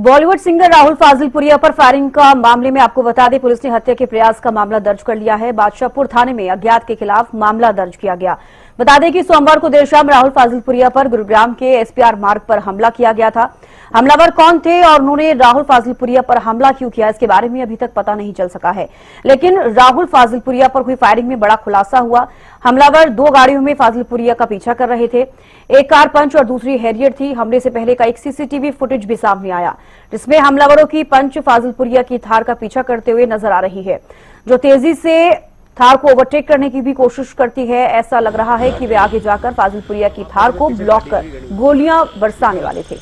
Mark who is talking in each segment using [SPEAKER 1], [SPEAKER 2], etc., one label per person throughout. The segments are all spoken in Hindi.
[SPEAKER 1] बॉलीवुड सिंगर राहुल फाजिलपुरिया पर फायरिंग का मामले में आपको बता दें, पुलिस ने हत्या के प्रयास का मामला दर्ज कर लिया है। बादशाहपुर थाने में अज्ञात के खिलाफ मामला दर्ज किया गया। बता दें कि सोमवार को देर शाम राहुल फाजिलपुरिया पर गुरुग्राम के एसपीआर मार्ग पर हमला किया गया था। हमलावर कौन थे और उन्होंने राहुल फाजिलपुरिया पर हमला क्यों किया, इसके बारे में अभी तक पता नहीं चल सका है। लेकिन राहुल फाजिलपुरिया पर हुई फायरिंग में बड़ा खुलासा हुआ। हमलावर 2 गाड़ियों में फाजिलपुरिया का पीछा कर रहे थे। एक कार पंच और दूसरी हैरियर थी। हमले से पहले का एक सीसीटीवी फुटेज भी सामने आया, जिसमें हमलावरों की पंच फाजिलपुरिया की थार का पीछा करते हुए नजर आ रही है, जो तेजी से थार को ओवरटेक करने की भी कोशिश करती है। ऐसा लग रहा है कि वे आगे जाकर फाजिलपुरिया की थार को ब्लॉक कर गोलियां बरसाने वाले थे।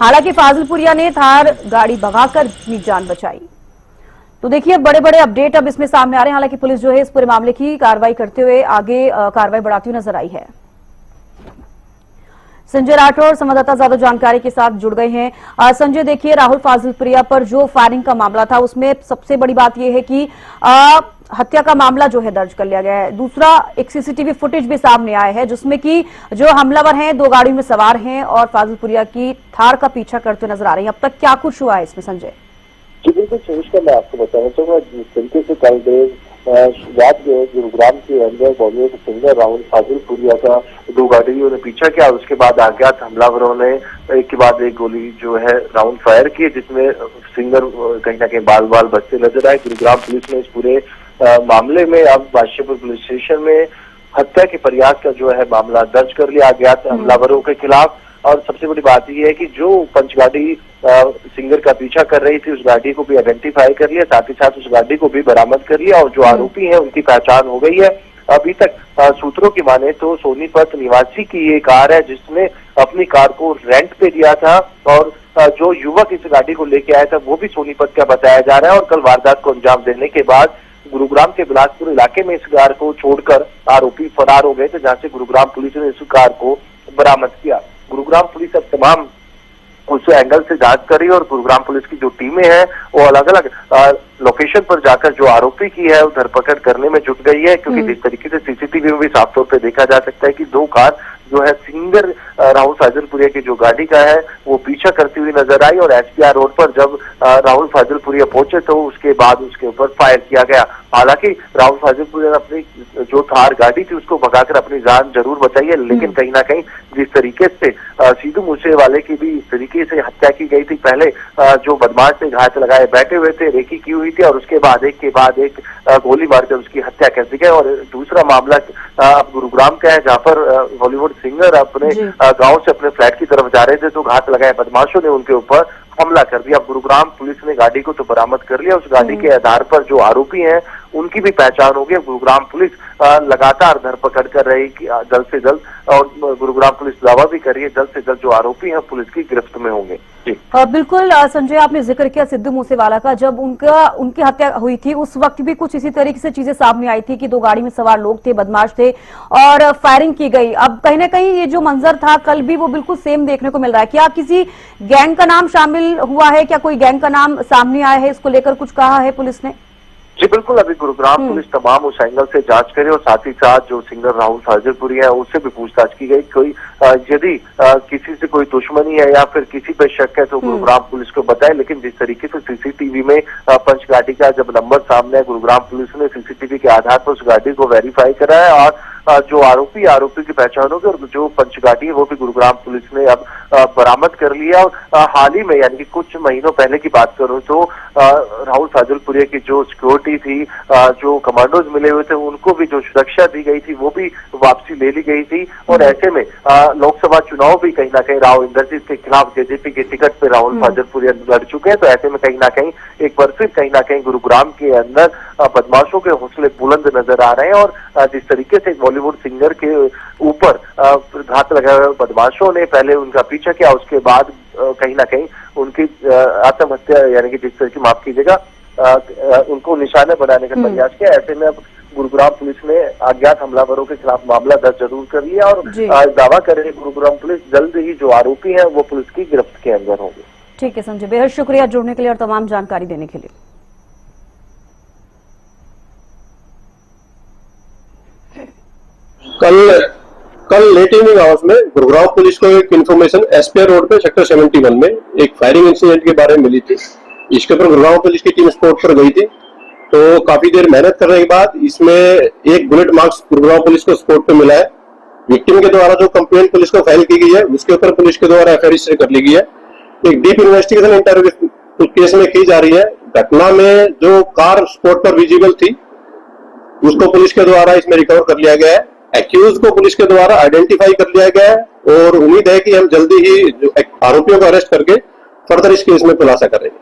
[SPEAKER 1] हालांकि फाजिलपुरिया ने थार गाड़ी भगाकर अपनी जान बचाई। तो देखिए, बड़े बड़े अपडेट अब इसमें सामने आ रहे हैं। हालांकि पुलिस जो है इस पूरे मामले की कार्रवाई करते हुए आगे कार्रवाई बढ़ाती हुई नजर आई है। संजय राठौर संवाददाता ज्यादा जानकारी के साथ जुड़ गए हैं। संजय, देखिए, राहुल फाजिलपुरिया पर जो फायरिंग का मामला था उसमें सबसे बड़ी बात यह है कि हत्या का मामला जो है दर्ज कर लिया गया है। दूसरा, एक सीसीटीवी फुटेज भी सामने आया है जिसमें कि जो हमलावर हैं 2 गाड़ियों में सवार हैं और फाजिलपुरिया की थार का पीछा करते नजर आ रही है। अब तक क्या कुछ हुआ है इसमें, संजय?
[SPEAKER 2] जी बिल्कुल, सुनिश्चित मैं आपको बताना चाहूंगा जिस तरीके से कल देर रात जो गुरुग्राम के अंदर बॉलीवुड सिंगर राहुल फाजिलपुरिया का 2 गाड़ियों ने पीछा किया, उसके बाद अज्ञात हमलावरों ने एक के बाद एक गोली जो है राउंड फायर की, जिसमें सिंगर कहीं ना कहीं बाल बाल बचते नजर आए। गुरुग्राम पुलिस ने इस पूरे मामले में अब बादशाहपुर पुलिस स्टेशन में हत्या के प्रयास का जो है मामला दर्ज कर लिया अज्ञात हमलावरों के खिलाफ। और सबसे बड़ी बात यह है कि जो पंचगाड़ी सिंगर का पीछा कर रही थी उस गाड़ी को भी आइडेंटिफाई कर लिया, साथ ही साथ उस गाड़ी को भी बरामद कर लिया और जो आरोपी हैं उनकी पहचान हो गई है। अभी तक सूत्रों की माने तो सोनीपत निवासी की ये कार है जिसने अपनी कार को रेंट पे दिया था और जो युवक इस गाड़ी को लेके आया था वो भी सोनीपत का बताया जा रहा है। और कल वारदात को अंजाम देने के बाद गुरुग्राम के बिलासपुर इलाके में इस कार को छोड़कर आरोपी फरार हो गए थे, जहां से गुरुग्राम पुलिस ने इस कार को बरामद किया। गुरुग्राम पुलिस अब तमाम उस एंगल से जांच करी और गुरुग्राम पुलिस की जो टीमें हैं वो अलग अलग लोकेशन पर जाकर जो आरोपी की है वो धरपकड़ करने में जुट गई है, क्योंकि जिस तरीके से सीसीटीवी में भी साफ तौर पे देखा जा सकता है कि 2 कार जो है सिंगर राहुल फाजिलपुरिया की जो गाड़ी का है वो पीछा करती हुई नजर आई और एसपीआर रोड पर जब राहुल फाजिलपुरिया पहुंचे तो उसके बाद उसके ऊपर फायर किया गया। हालांकि राहुल फाजिलपुरिया ने अपनी जो थार गाड़ी थी उसको भगाकर अपनी जान जरूर बचाई है, लेकिन कहीं ना कहीं जिस तरीके से सिद्धू मूसेवाले की भी इस तरीके से हत्या की गई थी, पहले जो बदमाश से घात लगाए बैठे हुए थे, रेकी की हुई थी और उसके बाद एक गोली मारकर उसकी हत्या कर दी गई। और दूसरा मामला अब गुरुग्राम का है, जहाँ पर बॉलीवुड सिंगर अपने गांव से अपने फ्लैट की तरफ जा रहे थे तो घात लगाए बदमाशों ने उनके ऊपर हमला कर दिया। गुरुग्राम पुलिस ने गाड़ी को तो बरामद कर लिया, उस गाड़ी के आधार पर जो आरोपी हैं उनकी भी पहचान होगी। गुरुग्राम पुलिस लगातार धरपकड़ कर रही जल्द से जल्द, और गुरुग्राम पुलिस दावा भी कर रही है जल्द से जल्द जो आरोपी हैं पुलिस की गिरफ्त में होंगे। जी
[SPEAKER 1] बिल्कुल संजय, आपने जिक्र किया सिद्धू मूसेवाला का। जब उनकी हत्या हुई थी उस वक्त भी कुछ इसी तरीके से चीजें सामने आई थी कि 2 गाड़ी में सवार लोग थे, बदमाश थे और फायरिंग की गई। अब कहीं ना कहीं ये जो मंजर था कल भी वो बिल्कुल सेम देखने को मिल रहा है। क्या किसी गैंग का नाम शामिल हुआ है? क्या कोई गैंग का नाम सामने आया है? इसको लेकर कुछ कहा है पुलिस ने?
[SPEAKER 2] जी बिल्कुल, अभी गुरुग्राम पुलिस तमाम उस एंगल से जांच करे और साथ ही साथ जो सिंगर राहुल फाजिलपुरिया है उससे भी पूछताछ की गई। कोई यदि किसी से कोई दुश्मनी है या फिर किसी पे शक है तो गुरुग्राम पुलिस को बताए, लेकिन जिस तरीके से सीसीटीवी में पंचगाड़ी का जब नंबर सामने है, गुरुग्राम पुलिस ने सीसीटीवी के आधार पर उस गाड़ी को वेरीफाई करा है और जो आरोपी की पहचान होगी और जो पंचगाड़ी है वो भी गुरुग्राम पुलिस ने अब बरामद कर लिया। और हाल ही में यानी कि कुछ महीनों पहले की बात करूं तो राहुल फाजिलपुरिया की जो सिक्योरिटी थी, जो कमांडोज मिले हुए थे उनको भी जो सुरक्षा दी गई थी वो भी वापसी ले ली गई थी। और ऐसे में लोकसभा चुनाव भी कहीं ना कहीं राव इंद्रजीत के खिलाफ जेजेपी के टिकट पे राहुल फाजिलपुरिया लड़ चुके हैं। तो ऐसे में कहीं ना कहीं एक बार फिर कहीं ना कहीं गुरुग्राम के अंदर बदमाशों के हौसले बुलंद नजर आ रहे हैं। और जिस तरीके से बॉलीवुड सिंगर के ऊपर घात लगाए हुए बदमाशों ने पहले उनका पीछा किया, उसके बाद कहीं ना कहीं उनकी आत्महत्या यानी कि जिस तरह की, माफ कीजिएगा, उनको निशाना बनाने का प्रयास किया। ऐसे में अब गुरुग्राम पुलिस ने अज्ञात हमलावरों के खिलाफ मामला दर्ज जरूर कर लिया और दावा कर रही है गुरुग्राम पुलिस जल्द ही जो आरोपी हैं वो पुलिस की गिरफ्त के अंदर होंगे।
[SPEAKER 1] ठीक है संजय, बेहद शुक्रिया जुड़ने के लिए और तमाम जानकारी देने के लिए।
[SPEAKER 3] कल लेट इवनिंग आवर्स में गुरुग्राम पुलिस को एक इन्फॉर्मेशन एसपीआर रोड पे सेक्टर 71 में एक फायरिंग इंसिडेंट के बारे में मिली थी। इसके ऊपर गुरुग्राम पुलिस की टीम स्पॉट पर गई थी। तो काफी देर मेहनत करने के बाद इसमें एक बुलेट मार्क्स गुरुग्राम पुलिस को स्पॉट पे मिला है। विक्टिम के द्वारा जो कंप्लेंट पुलिस को फाइल की गई है उसके ऊपर पुलिस के द्वारा एफआईआर रजिस्टर कर ली गई है। एक डीप इन्वेस्टिगेशन इंटरव्यू केस में की जा रही है। घटना में जो कार स्पॉट पर विजिबल थी उसको पुलिस के द्वारा इसमें रिकवर कर लिया गया है। एक्यूज को पुलिस के द्वारा आइडेंटिफाई कर लिया गया है और उम्मीद है कि हम जल्दी ही जो आरोपियों को अरेस्ट करके फर्दर इस केस में खुलासा करेंगे।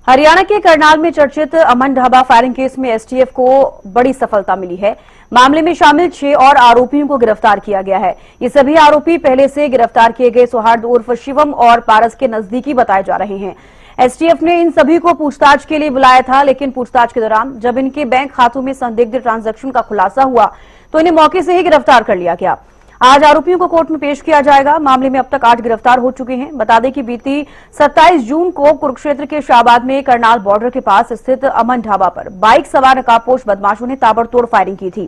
[SPEAKER 1] हरियाणा के करनाल में चर्चित अमन ढाबा फायरिंग केस में एसटीएफ को बड़ी सफलता मिली है। मामले में शामिल 6 और आरोपियों को गिरफ्तार किया गया है। ये सभी आरोपी पहले से गिरफ्तार किए गए सौहार्द उर्फ शिवम और पारस के नजदीकी बताए जा रहे हैं। एसटीएफ ने इन सभी को पूछताछ के लिए बुलाया था, लेकिन पूछताछ के दौरान जब इनके बैंक खातों में संदिग्ध ट्रांजैक्शन का खुलासा हुआ तो इन्हें मौके से ही गिरफ्तार कर लिया गया। आज आरोपियों को कोर्ट में पेश किया जाएगा। मामले में अब तक 8 गिरफ्तार हो चुके हैं। बता दें कि बीती 27 जून को कुरुक्षेत्र के शाहबाद में करनाल बॉर्डर के पास स्थित अमन ढाबा पर बाइक सवार नकाबपोश बदमाशों ने ताबड़तोड़ फायरिंग की थी।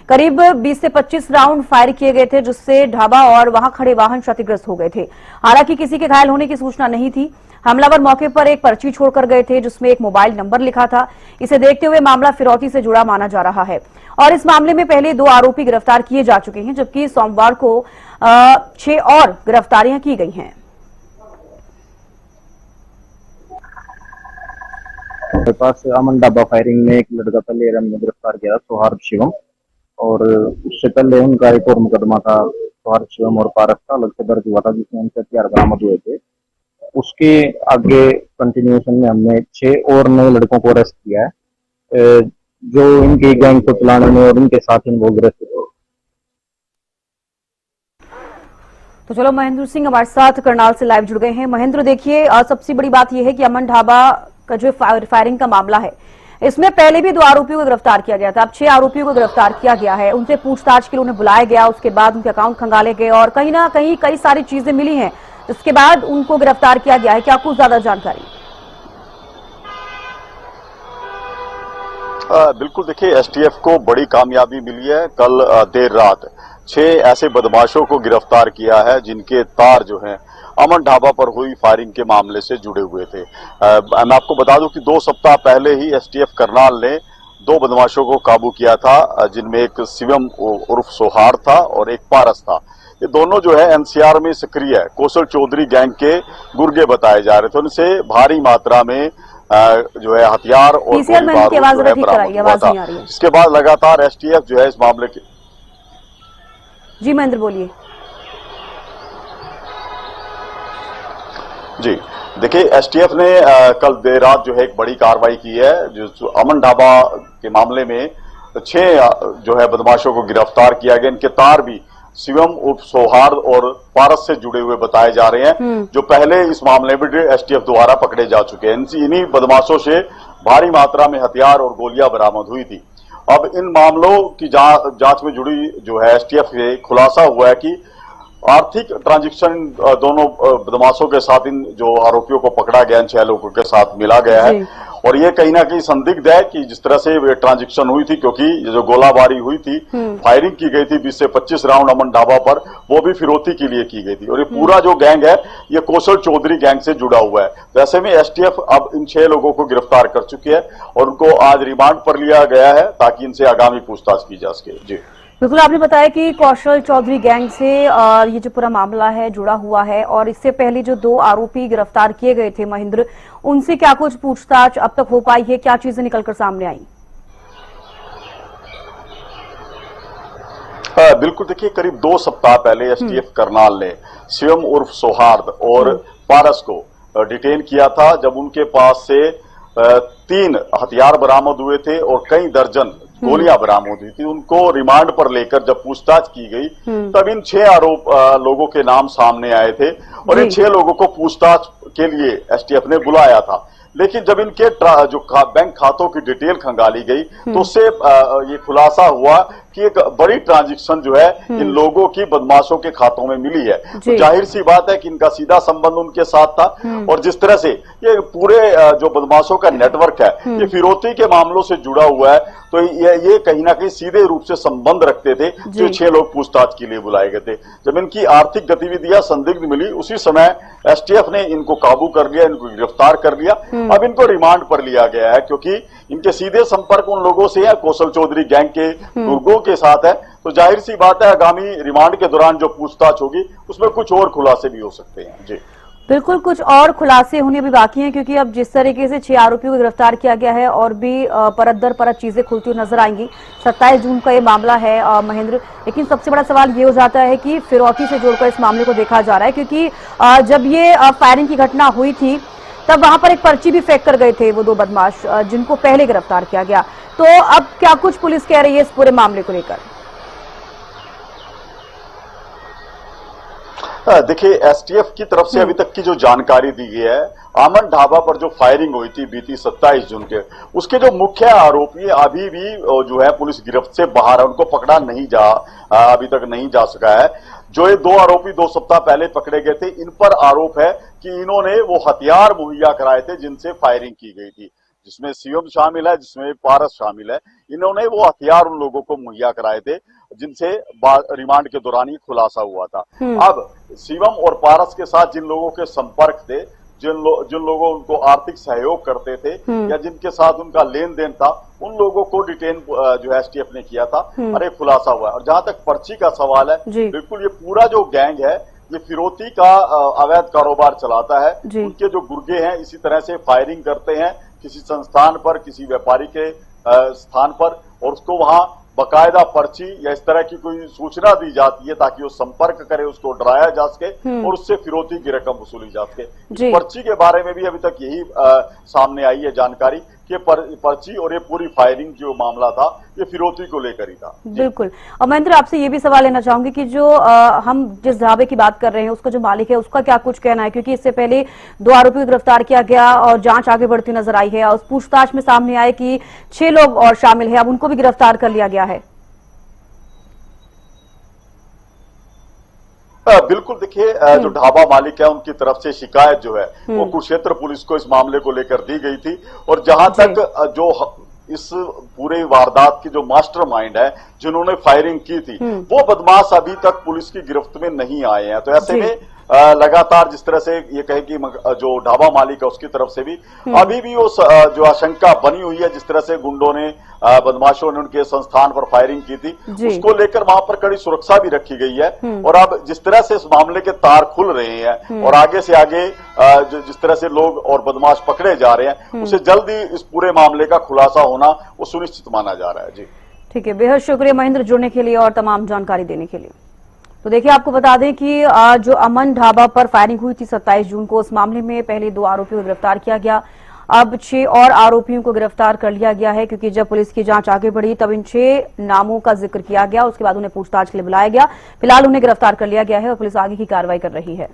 [SPEAKER 1] करीब 20 से 25 राउंड फायर किए गए थे, जिससे ढाबा और वहां खड़े वाहन क्षतिग्रस्त हो गए थे। हालांकि किसी के घायल होने की सूचना नहीं थी। हमलावर मौके पर एक पर्ची छोड़कर गए थे जिसमें एक मोबाइल नंबर लिखा था। इसे देखते हुए मामला फिरौती से जुड़ा माना जा रहा है और इस मामले में पहले 2 आरोपी गिरफ्तार किए जा चुके हैं, जबकि सोमवार को 6 और गिरफ्तारियां की गई हैं।
[SPEAKER 4] मेरे पास अमन ढाबा फायरिंग में एक लड़का पहले हमने गिरफ्तार किया सौहार्द शिवम, और उससे पहले उनका एक और मुकदमा था सौहार्द शिवम और पारस का अलग से दर्ज हुआ था, जिसमें उनसे हथियार बरामद हुए थे। उसके आगे कंटिन्यूएशन में हमने 6 और नए लड़कों को अरेस्ट किया है जो इनकी गैंग को चलाने में और इनके साथ इन्वॉल्व रहते थे।
[SPEAKER 1] तो चलो, महेंद्र सिंह हमारे साथ करनाल से लाइव जुड़ गए हैं। महेंद्र, देखिए, सबसे बड़ी बात यह है कि अमन ढाबा का जो फायरिंग का मामला है, इसमें पहले भी 2 आरोपियों को गिरफ्तार किया गया था। अब 6 आरोपियों को गिरफ्तार किया गया है। उनसे पूछताछ के लिए उन्हें बुलाया गया, उसके बाद उनके अकाउंट खंगाले गए और कहीं ना कहीं कई सारी चीजें मिली हैं, जिसके बाद उनको गिरफ्तार किया गया है। क्या कुछ ज्यादा जानकारी?
[SPEAKER 5] बिल्कुल, देखिए, एसटीएफ को बड़ी कामयाबी मिली है। कल देर रात 6 ऐसे बदमाशों को गिरफ्तार किया है जिनके तार जो हैं अमन ढाबा पर हुई फायरिंग के मामले से जुड़े हुए थे। मैं आपको बता दूं कि 2 सप्ताह पहले ही एसटीएफ करनाल ने 2 बदमाशों को काबू किया था, जिनमें एक शिवम उर्फ सौहार्द था और एक पारस था। ये दोनों जो है एनसीआर में सक्रिय है, कौशल चौधरी गैंग के गुर्गे बताए जा रहे थे। उनसे भारी मात्रा में जो है हथियार और गोली बारूद जो है बरामद हुआ था। इसके बाद लगातार एसटीएफ जो है इस मामले के
[SPEAKER 1] जी महेंद्र बोलिए।
[SPEAKER 5] जी देखिए, एसटीएफ ने कल देर रात जो है एक बड़ी कार्रवाई की है। जो अमन ढाबा के मामले में 6 जो है बदमाशों को गिरफ्तार किया गया। इनके तार भी शिवम उर्फ सौहार्द और पारस से जुड़े हुए बताए जा रहे हैं, जो पहले इस मामले में एसटीएफ द्वारा पकड़े जा चुके हैं। इन्हीं बदमाशों से भारी मात्रा में हथियार और गोलियां बरामद हुई थी। अब इन मामलों की जांच में जुड़ी जो है एसटीएफ से खुलासा हुआ है कि आर्थिक ट्रांजैक्शन दोनों बदमाशों के साथ इन जो आरोपियों को पकड़ा गया, इन 6 लोगों के साथ मिला गया है। और ये कहीं ना कहीं संदिग्ध है कि जिस तरह से ट्रांजैक्शन हुई थी, क्योंकि ये जो गोलाबारी हुई थी, फायरिंग की गई थी 20 से 25 राउंड अमन ढाबा पर, वो भी फिरौती के लिए की गई थी। और ये पूरा जो गैंग है ये कौशल चौधरी गैंग से जुड़ा हुआ है। तो ऐसे में एसटीएफ अब इन 6 लोगों को गिरफ्तार कर चुकी है और उनको आज रिमांड पर लिया गया है ताकि इनसे आगामी पूछताछ की जा सके। जी
[SPEAKER 1] बिल्कुल, आपने बताया कि कौशल चौधरी गैंग से ये जो पूरा मामला है जुड़ा हुआ है और इससे पहले जो 2 आरोपी गिरफ्तार किए गए थे महेंद्र, उनसे क्या कुछ पूछताछ अब तक हो पाई है? क्या चीजें निकलकर सामने आई?
[SPEAKER 5] बिल्कुल, देखिए, करीब 2 सप्ताह पहले एसटीएफ करनाल ने शिवम उर्फ सौहार्द और पारस को डिटेन किया था, जब उनके पास से 3 हथियार बरामद हुए थे और कई दर्जन गोलियां बरामद हुई थी। उनको रिमांड पर लेकर जब पूछताछ की गई तब इन 6 लोगों के नाम सामने आए थे और इन 6 लोगों को पूछताछ के लिए एसटीएफ ने बुलाया था। लेकिन जब इनके बैंक खातों की डिटेल खंगाली गई तो उससे ये खुलासा हुआ कि एक बड़ी ट्रांजैक्शन जो है इन लोगों की बदमाशों के खातों में मिली है। तो जाहिर सी बात है कि इनका सीधा संबंध उनके साथ था, और जिस तरह से ये पूरे जो बदमाशों का नेटवर्क है ये फिरौती के मामलों से जुड़ा हुआ है, तो ये कहीं ना कहीं सीधे रूप से संबंध रखते थे। जो 6 लोग पूछताछ के लिए बुलाए गए थे, जब इनकी आर्थिक गतिविधियां संदिग्ध मिली उसी समय एसटीएफ ने इनको काबू कर लिया, इनको गिरफ्तार कर लिया। अब इनको रिमांड पर लिया गया है क्योंकि इनके सीधे संपर्क उन लोगों से है, कौशल चौधरी गैंग के गुर्गों के साथ है। तो जाहिर सी बात है आगामी रिमांड के दौरान जो पूछताछ होगी उसमें कुछ और खुलासे भी हो सकते हैं। जी
[SPEAKER 1] बिल्कुल, कुछ और खुलासे होने भी बाकी हैं, क्योंकि अब जिस तरीके से 6 आरोपियों को गिरफ्तार किया गया है और भी परत दर परत चीजें खुलती हुई नजर आएंगी। 27 जून का ये मामला है महेंद्र, लेकिन सबसे बड़ा सवाल ये हो जाता है कि फिरौती से जोड़कर इस मामले को देखा जा रहा है, क्योंकि जब ये फायरिंग की घटना हुई थी तब वहां पर एक पर्ची भी फेंक कर गए थे वो 2 बदमाश जिनको पहले गिरफ्तार किया गया। तो अब क्या कुछ पुलिस कह रही है इस पूरे मामले को लेकर?
[SPEAKER 5] देखिए, एसटीएफ की तरफ से अभी तक की जो जानकारी दी गई है, आमन ढाबा पर जो फायरिंग हुई थी बीती 27 जून के, उसके जो मुख्य आरोपी अभी भी जो है पुलिस गिरफ्त से बाहर है, उनको पकड़ा अभी तक नहीं जा सका है। जो ये 2 आरोपी 2 सप्ताह पहले पकड़े गए थे, इन पर आरोप है कि इन्होंने वो हथियार मुहैया कराए थे जिनसे फायरिंग की गई थी, जिसमें शिवम शामिल है, जिसमें पारस शामिल है। इन्होंने वो हथियार उन लोगों को मुहैया कराए थे जिनसे रिमांड के दौरान ही खुलासा हुआ था। अब शिवम और पारस के साथ जिन लोगों के संपर्क थे, जिन लोगों उनको आर्थिक सहयोग करते थे या जिनके साथ उनका लेन देन था, उन लोगों को डिटेन जो एसटीएफ ने किया था और एक खुलासा हुआ है। और जहां तक पर्ची का सवाल है, बिल्कुल ये पूरा जो गैंग है ये फिरौती का अवैध कारोबार चलाता है। उनके जो गुर्गे हैं इसी तरह से फायरिंग करते हैं किसी संस्थान पर, किसी व्यापारी के स्थान पर, और उसको वहां बकायदा पर्ची या इस तरह की कोई सूचना दी जाती है ताकि वो संपर्क करे, उसको डराया जा सके और उससे फिरौती की रकम वसूली जा सके। पर्ची के बारे में भी अभी तक यही सामने आई है जानकारी कि पर्ची और ये पूरी फायरिंग जो मामला था ये फिरौती को लेकर ही था।
[SPEAKER 1] बिल्कुल। और महेंद्र, आपसे ये भी सवाल लेना चाहूंगी कि जो हम जिस ढाबे की बात कर रहे हैं उसका जो मालिक है उसका क्या कुछ कहना है, क्योंकि इससे पहले 2 आरोपियों को गिरफ्तार किया गया और जांच आगे बढ़ती नजर आई है और उस पूछताछ में सामने आए कि 6 लोग और शामिल है, अब उनको भी गिरफ्तार कर लिया गया है।
[SPEAKER 5] बिल्कुल, देखिए जो ढाबा मालिक है उनकी तरफ से शिकायत जो है वो कुरुक्षेत्र पुलिस को इस मामले को लेकर दी गई थी, और जहां तक जो इस पूरे वारदात की जो मास्टरमाइंड है जिन्होंने फायरिंग की थी वो बदमाश अभी तक पुलिस की गिरफ्त में नहीं आए हैं। तो ऐसे में लगातार जिस तरह से ये कहे कि जो ढाबा मालिक है उसकी तरफ से भी अभी भी वो जो आशंका बनी हुई है, जिस तरह से गुंडों ने बदमाशों ने उनके संस्थान पर फायरिंग की थी, उसको लेकर वहां पर कड़ी सुरक्षा भी रखी गई है। और अब जिस तरह से इस मामले के तार खुल रहे हैं और आगे से आगे जिस तरह से लोग और बदमाश पकड़े जा रहे हैं, उसे जल्दी इस पूरे मामले का खुलासा होना वो सुनिश्चित माना जा रहा है। जी
[SPEAKER 1] ठीक है, बेहद शुक्रिया महेंद्र जुड़ने के लिए और तमाम जानकारी देने के लिए। तो देखिए, आपको बता दें कि जो अमन ढाबा पर फायरिंग हुई थी 27 जून को, उस मामले में पहले 2 आरोपियों को गिरफ्तार किया गया, अब 6 और आरोपियों को गिरफ्तार कर लिया गया है, क्योंकि जब पुलिस की जांच आगे बढ़ी तब इन 6 नामों का जिक्र किया गया, उसके बाद उन्हें पूछताछ के लिए बुलाया गया। फिलहाल उन्हें गिरफ्तार कर लिया गया है और पुलिस आगे की कार्रवाई कर रही है।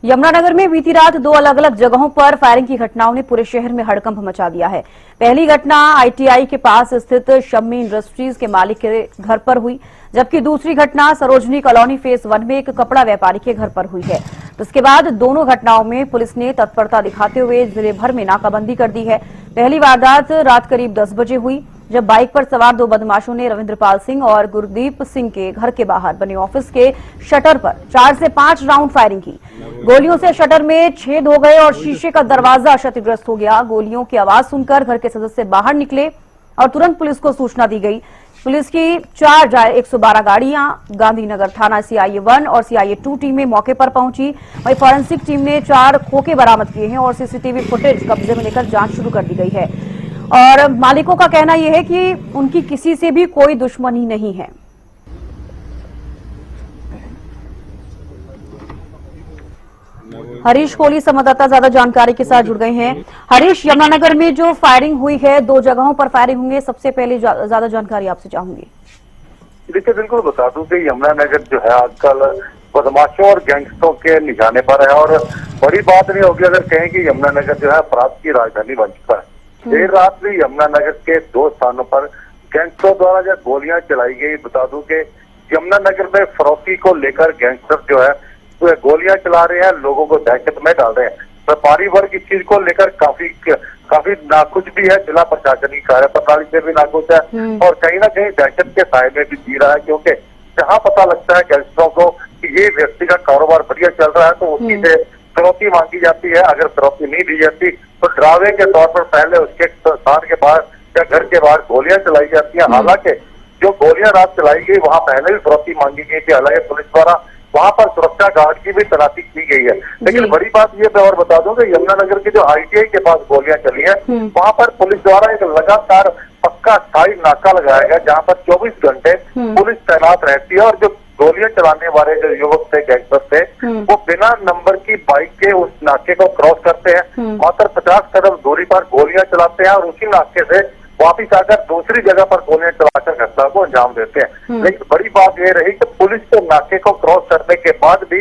[SPEAKER 1] यमुनानगर में बीती रात 2 अलग अलग जगहों पर फायरिंग की घटनाओं ने पूरे शहर में हड़कंप मचा दिया है। पहली घटना आईटीआई के पास स्थित शम्मी इंडस्ट्रीज के मालिक के घर पर हुई, जबकि दूसरी घटना सरोजनी कॉलोनी फेज 1 में एक कपड़ा व्यापारी के घर पर हुई है। उसके बाद दोनों घटनाओं में पुलिस ने तत्परता दिखाते हुए जिले भर में नाकाबंदी कर दी है। पहली वारदात रात करीब 10 बजे हुई, जब बाइक पर सवार 2 बदमाशों ने रविंद्रपाल सिंह और गुरदीप सिंह के घर के बाहर बने ऑफिस के शटर पर 4 से 5 राउंड फायरिंग की। गोलियों से शटर में छेद हो गए और शीशे का दरवाजा क्षतिग्रस्त हो गया। गोलियों की आवाज सुनकर घर के सदस्य बाहर निकले और तुरंत पुलिस को सूचना दी गई। पुलिस की 4 112 गाड़ियां, गांधीनगर थाना सीआईए 1 और सीआईए 2 टीमें मौके पर पहुंची। वहीं फॉरेंसिक टीम ने 4 खोखे बरामद किए हैं और सीसीटीवी फुटेज कब्जे में लेकर जांच शुरू कर दी गई है। और मालिकों का कहना यह है कि उनकी किसी से भी कोई दुश्मनी नहीं है। हरीश कोहली संवाददाता ज्यादा जानकारी के साथ जुड़ गए हैं। हरीश, यमुनानगर में जो फायरिंग हुई है, 2 जगहों पर फायरिंग हुई है, सबसे पहले ज्यादा जानकारी आपसे चाहूंगी।
[SPEAKER 2] देखिए बिल्कुल बता दूं कि यमुनानगर जो है आजकल बदमाशों और गैंगस्टरों के निशाने पर है और बड़ी बात नहीं होगी अगर कहें कि यमुनानगर जो है अपराध की राजधानी बन चुका है। देर रात भी यमुनानगर के 2 स्थानों पर गैंगस्टरों द्वारा जब गोलियां चलाई गई, बता दूं कि यमुनानगर में फरोख्ती को लेकर गैंगस्टर जो है वो गोलियां चला रहे हैं, लोगों को दहशत में डाल रहे हैं। व्यापारी वर्ग इस चीज को लेकर काफी नाखुश भी है, जिला प्रशासन की कार्यप्रणाली से भी नाखुश है और कहीं ना कहीं दहशत के साए में भी जी रहा है, क्योंकि जहां पता लगता है गैंगस्टरों को कि ये व्यक्ति का कारोबार बढ़िया चल रहा है तो उसी से फिरौती मांगी जाती है। अगर फिरौती नहीं दी जाती तो डरावे के तौर पर पहले उसके स्थान के बाहर या घर के बाहर गोलियां चलाई जाती हैं। हालांकि जो गोलियां रात चलाई गई वहां पहले भी फिरौती मांगी गई थी, हालांकि पुलिस द्वारा वहां पर सुरक्षा गार्ड की भी तैनाती की गई है। लेकिन बड़ी बात ये मैं और बता दूं कि यमुनानगर की जो ITI के पास गोलियां चली है वहां पर पुलिस द्वारा एक लगातार पक्का स्थायी नाका लगाया गया, जहां पर 24 घंटे पुलिस तैनात रहती है और जो गोलियां चलाने वाले जो युवक थे, गैंगस्टर थे, वो बिना नंबर की बाइक के उस नाके को क्रॉस करते हैं, मात्र 50 कदम दूरी पर गोलियां चलाते हैं और उसी नाके से वापिस आकर दूसरी जगह पर गोलियां चलाकर घटना को अंजाम देते हैं। लेकिन बड़ी बात यह रही कि पुलिस को नाके को क्रॉस करने के बाद भी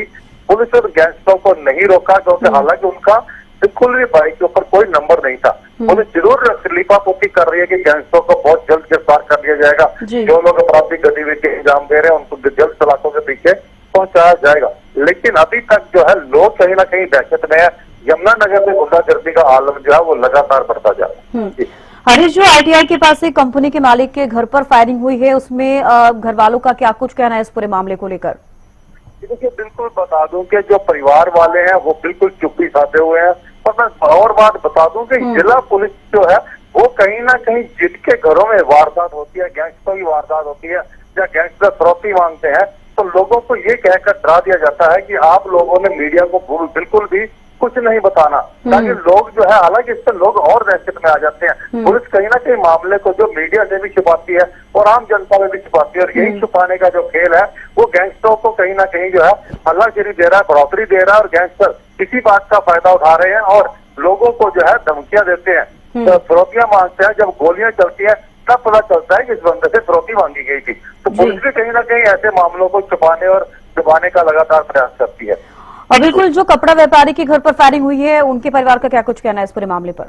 [SPEAKER 2] पुलिस और गैंगस्टरों को नहीं रोका, क्योंकि हालांकि उनका बिल्कुल भी बाइक के ऊपर कोई नंबर नहीं था। पुलिस जरूर लिपापोती कर रही है कि गैंगस्टरों को बहुत जल्द गिरफ्तार कर लिया जाएगा, जो लोग आपराधिक गतिविधि के अंजाम दे रहे हैं उनको जल्द सलाखों के पीछे पहुंचाया जाएगा। लेकिन अभी तक जो है लोग कहीं ना कहीं दहशत में है। यमुनानगर में गुंडागर्दी का आलम जो है वो लगातार बढ़ता जा रहा है।
[SPEAKER 1] हरीश, जो ITI के पास एक कंपनी के मालिक के घर पर फायरिंग हुई है, उसमें घर वालों का क्या कुछ कहना है इस पूरे मामले को लेकर?
[SPEAKER 2] देखिए बिल्कुल बता दूं कि जो परिवार वाले हैं वो बिल्कुल चुप्पी साधे हुए हैं। और मैं और बात बता दूं कि जिला पुलिस जो है वो कहीं ना कहीं जिनके घरों में वारदात होती है, गैंगस्टरों की वारदात होती है या गैंगस्टर फिरौती मांगते हैं, तो लोगों को ये कहकर डरा दिया जाता है कि आप लोगों ने मीडिया को बिल्कुल भी कुछ नहीं बताना, ताकि लोग जो है, हालांकि इससे लोग और दहशत में आ जाते हैं। पुलिस कहीं ना कहीं मामले को जो मीडिया से भी छुपाती है और आम जनता में भी छुपाती है, और यही छुपाने का जो खेल है वो गैंगस्टरों को कहीं ना कहीं जो है हल्लागिरी दे रहा है, बढ़ोतरी दे रहा है और गैंगस्टर इसी बात का फायदा उठा रहे हैं और लोगों को जो है धमकियां देते हैं, तो फिरौतियां मांगते हैं। जब गोलियां चलती है तब पता चलता है कि इस बंदे से फिरौती मांगी गई थी। तो पुलिस भी कहीं ना कहीं ऐसे मामलों को छुपाने और दबाने का लगातार प्रयास करती है।
[SPEAKER 1] और बिल्कुल जो कपड़ा व्यापारी के घर पर फायरिंग हुई है, उनके परिवार का क्या कुछ कहना है इस पूरे मामले पर?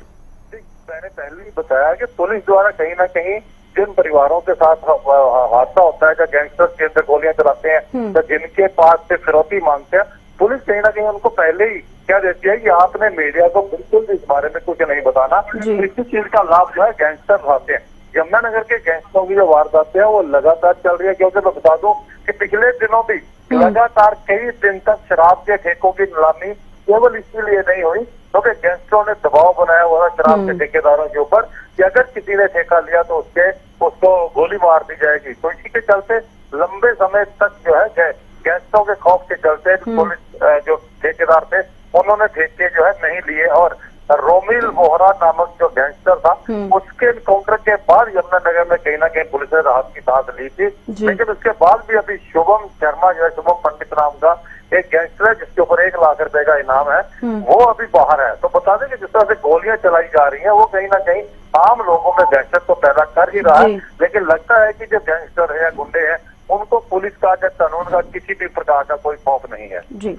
[SPEAKER 2] मैंने पहले ही बताया कि पुलिस द्वारा कहीं ना कहीं जिन परिवारों के साथ हादसा होता है, जब गैंगस्टर के अंदर गोलियां चलाते हैं, तो जिनके पास से फिरौती मांगते हैं, पुलिस कहीं ना कहीं उनको पहले ही क्या देती है कि आपने मीडिया को बिल्कुल इस बारे में कुछ नहीं बताना। इसी चीज का लाभ जो है गैंगस्टर उठाते हैं। यमुनानगर के गैंगस्टरों की जो वारदातें हैं वो लगातार चल रही है, क्योंकि मैं बता दूं कि पिछले दिनों भी लगातार कई दिन तक शराब के ठेकों की नीलामी केवल इसीलिए नहीं हुई क्योंकि गैंगस्टरों ने दबाव बनाया हुआ शराब के ठेकेदारों के ऊपर कि अगर किसी ने ठेका लिया तो उसको गोली मार दी जाएगी। तो इसी के चलते लंबे समय तक जो है गैंगस्टरों के खौफ के चलते पुलिस जो ठेकेदार थे उन्होंने ठेके जो है नहीं लिए, और रोमिल बोहरा नामक जो गैंगस्टर था उसके एनकाउंटर के बाद यमुनानगर में कहीं ना कहीं पुलिस ने राहत की सांस ली थी। लेकिन उसके बाद भी अभी शुभम शर्मा जो है, शुभम पंडित नाम का एक गैंगस्टर है जिसके ऊपर 1 लाख रुपए का इनाम है, वो अभी बाहर है। तो बता दें कि जिस तरह से गोलियां चलाई जा रही हैं वो कहीं ना कहीं आम लोगों में दहशत तो पैदा कर ही रहा है। लेकिन लगता है कि जो गैंगस्टर है या गुंडे हैं उनको पुलिस का या कानून का किसी भी प्रकार का कोई खौफ नहीं है।
[SPEAKER 1] जी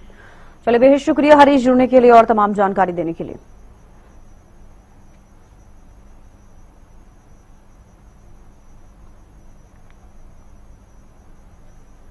[SPEAKER 1] चलिए, बेहद शुक्रिया हरीश जुड़ने के लिए और तमाम जानकारी देने के लिए।